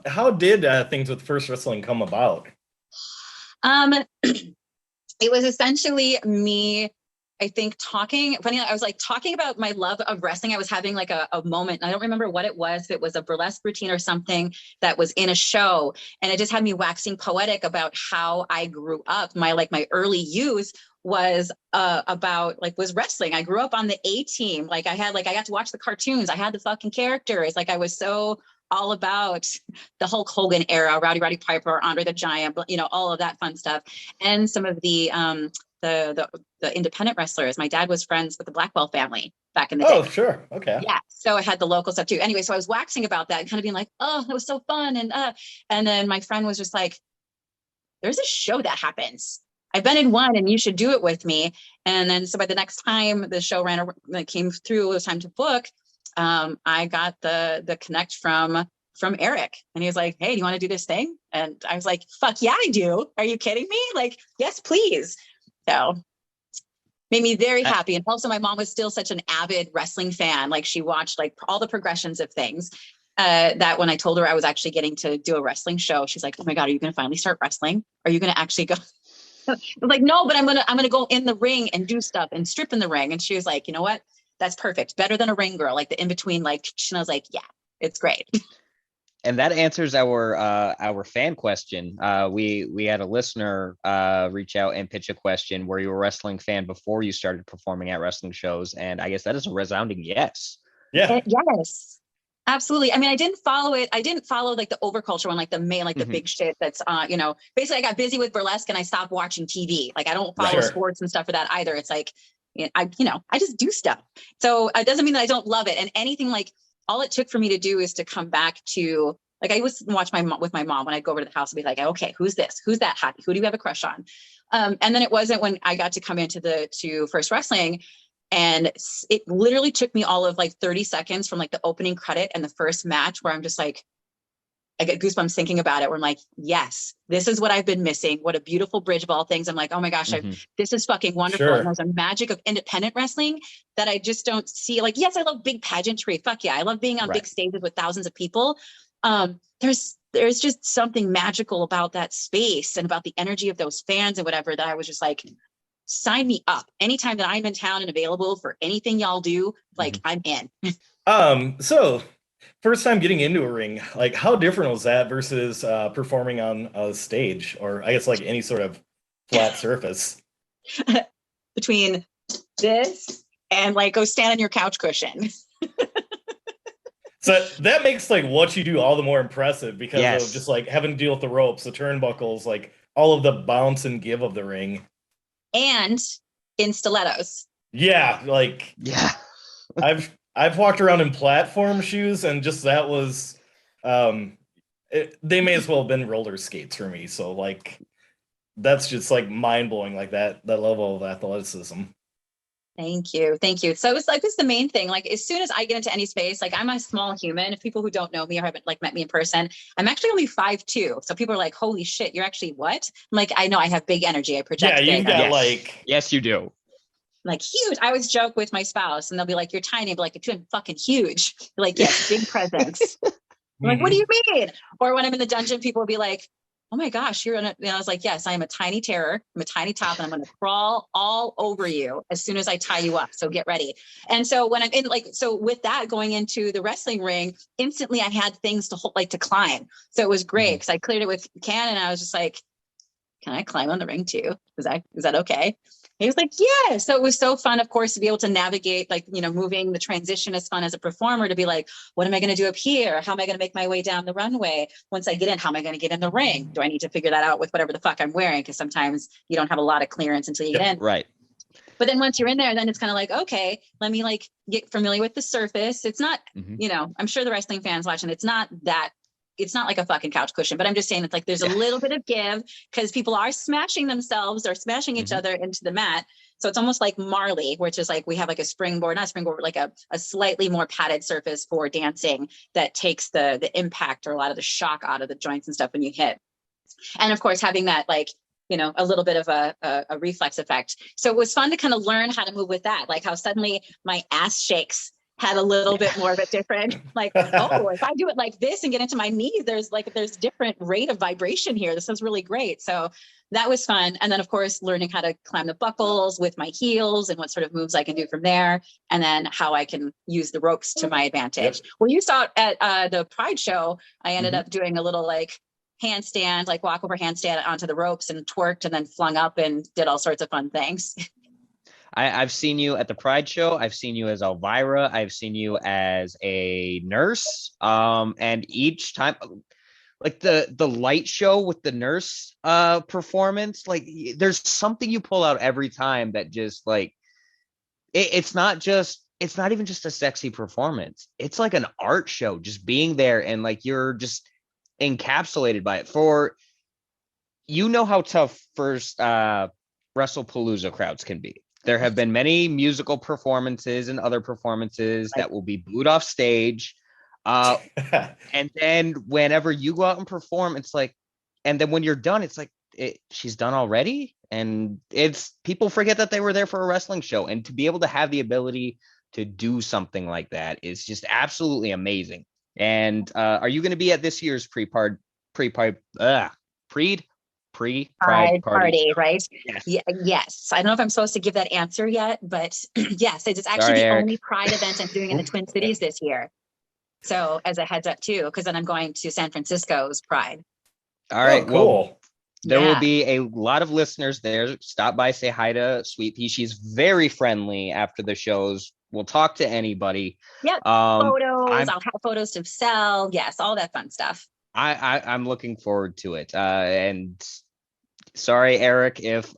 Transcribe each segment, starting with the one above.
how did things with First Wrestling come about? Um, it was essentially me, I think, I was like talking about my love of wrestling. I was having like a moment. I don't remember what it was. It was a burlesque routine or something that was in a show. And it just had me waxing poetic about how I grew up. My early youth was was wrestling. I grew up on the A team. I got to watch the cartoons. I had the fucking characters. Like I was so all about the Hulk Hogan era, Roddy Piper, Andre the Giant, all of that fun stuff. And some of the independent wrestlers. My dad was friends with the Blackwell family back in the day. Oh, sure. Okay. Yeah. So I had the local stuff too. Anyway, so I was waxing about that and kind of being like, oh, that was so fun. And then my friend was just like, there's a show that happens. I've been in one and you should do it with me. And then so by the next time the show came through, it was time to book. I got the connect from Eric, and he was like, hey, do you want to do this thing? And I was like, fuck yeah, I do. Are you kidding me? Like, yes, please. So made me very happy. And also my mom was still such an avid wrestling fan. Like she watched like all the progressions of things, that when I told her I was actually getting to do a wrestling show, she's like, oh my God, are you going to finally start wrestling? Are you going to actually go? I was like, no, but I'm going to go in the ring and do stuff and strip in the ring. And she was like, you know what? That's perfect. Better than a ring girl, like the in between, like, and I was like, yeah, it's great. And that answers our fan question. We had a listener reach out and pitch a question where you were a wrestling fan before you started performing at wrestling shows, and I guess that is a resounding yes. Yeah. Yes, absolutely. I mean, I didn't follow it. I didn't follow like the overculture one, like the main, like the big shit. That's basically I got busy with burlesque and I stopped watching TV. Like I don't follow sports and stuff for that either. It's like I just do stuff. So it doesn't mean that I don't love it. And anything like, all it took for me to do is to come back to, like, I was watch with my mom when I'd go over to the house and be like, okay, who's this? Who's that happy? Who do you have a crush on? And then it wasn't when I got to come into to First Wrestling. And it literally took me all of like 30 seconds from like the opening credit and the first match where I'm just like, I get goosebumps thinking about it, where I'm like, yes, this is what I've been missing. What a beautiful bridge of all things. I'm like, oh my gosh, this is fucking wonderful. Sure. And there's a magic of independent wrestling that I just don't see. Like, yes, I love big pageantry. Fuck yeah. I love being on big stages with thousands of people. There's just something magical about that space and about the energy of those fans and whatever, that I was just like, sign me up. Anytime that I'm in town and available for anything y'all do, like I'm in. So first time getting into a ring, like how different was that versus performing on a stage, or I guess like any sort of flat surface? Between this and like go stand on your couch cushion. So that makes like what you do all the more impressive, because of just like having to deal with the ropes, the turnbuckles, like all of the bounce and give of the ring. And in stilettos. Yeah, like I've walked around in platform shoes, and just that was they may as well have been roller skates for me. So like that's just like mind blowing, like that level of athleticism. Thank you. So it was like, this is the main thing. Like as soon as I get into any space, like I'm a small human. If people who don't know me or haven't like met me in person, I'm actually only 5'2". So people are like, holy shit, you're actually what? I'm like, I know I have big energy. I project. Yeah, you've got like, yes, you do. Like huge. I always joke with my spouse and they'll be like, you're tiny. I'll be like, you're fucking huge. They're like, yes, big presence. I'm like, what do you mean? Or when I'm in the dungeon, people will be like, oh my gosh, you're in a, I was like, yes, I am a tiny terror. I'm a tiny top, and I'm going to crawl all over you as soon as I tie you up. So get ready. And so when I'm in, like, so with that going into the wrestling ring, instantly I had things to hold, like to climb. So it was great because I cleared it with Ken, and I was just like, can I climb on the ring too? Is that okay? He was like, yeah. So it was so fun, of course, to be able to navigate, like, moving the transition is fun as a performer, to be like, what am I going to do up here? How am I going to make my way down the runway? Once I get in, how am I going to get in the ring? Do I need to figure that out with whatever the fuck I'm wearing? Because sometimes you don't have a lot of clearance until you get in. Right. But then once you're in there, then it's kind of like, okay, let me like get familiar with the surface. It's not, I'm sure the wrestling fans watching, it's not like a fucking couch cushion, but I'm just saying it's like there's a little bit of give because people are smashing themselves or smashing each other into the mat. So it's almost like Marley, which is like we have like a springboard, not a springboard, but like a slightly more padded surface for dancing that takes the impact or a lot of the shock out of the joints and stuff when you hit. And of course, having that like, a little bit of a reflex effect. So it was fun to kind of learn how to move with that, like how suddenly my ass shakes had a little bit more of a different, like, oh, if I do it like this and get into my knees, there's different rate of vibration here. This is really great. So that was fun. And then of course, learning how to climb the buckles with my heels and what sort of moves I can do from there. And then how I can use the ropes to my advantage. Yep. Well, you saw at the Pride show, I ended up doing a little like handstand, like walk over handstand onto the ropes and twerked and then flung up and did all sorts of fun things. I've seen you at the Pride show. I've seen you as Elvira. I've seen you as a nurse. And each time, like the light show with the nurse performance, like there's something you pull out every time that just like it's not even just a sexy performance. It's like an art show, just being there and like you're just encapsulated by it. For you know how tough first WrestlePalooza crowds can be. There have been many musical performances and other performances that will be booed off stage. And then whenever you go out and perform, it's like, and then when you're done, it's like, she's done already. And it's people forget that they were there for a wrestling show. And to be able to have the ability to do something like that is just absolutely amazing. And are you going to be at this year's pre-Pride party, right? Yes. Yes. I don't know if I'm supposed to give that answer yet, but yes, it's actually Sorry, the Eric. only Pride event I'm doing in the Twin Cities this year. So as a heads up too, because then I'm going to San Francisco's Pride. All right. Oh, cool. Well, there will be a lot of listeners there. Stop by, say hi to Sweetpea. She's very friendly after the shows. We'll talk to anybody. Yep. Photos. I'll have photos to sell. Yes, all that fun stuff. I'm looking forward to it. And sorry, Eric, if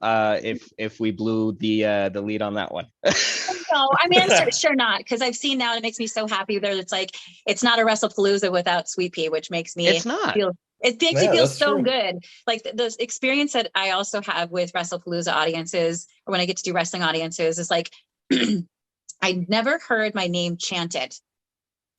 we blew the lead on that one. No, I mean, I'm sure not, because I've seen now, and it makes me so happy that it's like it's not a WrestlePalooza without Sweetpea, which makes me feel. It makes me feel so good. Like the experience that I also have with WrestlePalooza audiences, or when I get to do wrestling audiences, is like I never heard my name chanted.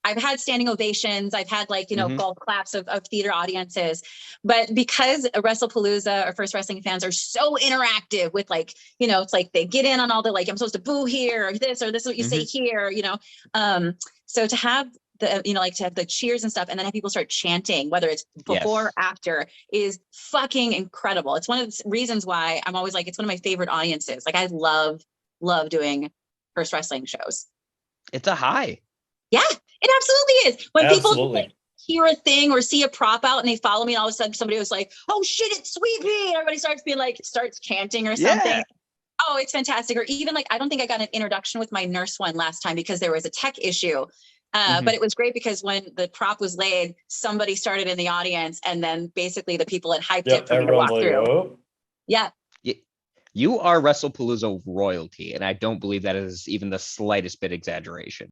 I've had standing ovations. I've had like, golf claps of theater audiences. But because WrestlePalooza or First Wrestling fans are so interactive with like, it's like they get in on all the like, I'm supposed to boo here or this is what you say here, So to have the, like to have the cheers and stuff and then have people start chanting, whether it's before or after, is fucking incredible. It's one of the reasons why I'm always like, it's one of my favorite audiences. Like I love doing First Wrestling shows. It's a high. Yeah, it absolutely is. When people like, hear a thing or see a prop out and they follow me, and all of a sudden somebody was like, "Oh shit, it's Sweetpea!" Everybody starts chanting or something. Yeah. Oh, it's fantastic. Or even like, I don't think I got an introduction with my nurse one last time because there was a tech issue. But it was great because when the prop was laid, somebody started in the audience, and then basically the people had hyped it for me to walk through. Oh. Yeah. You are WrestlePalooza royalty, and I don't believe that is even the slightest bit exaggeration.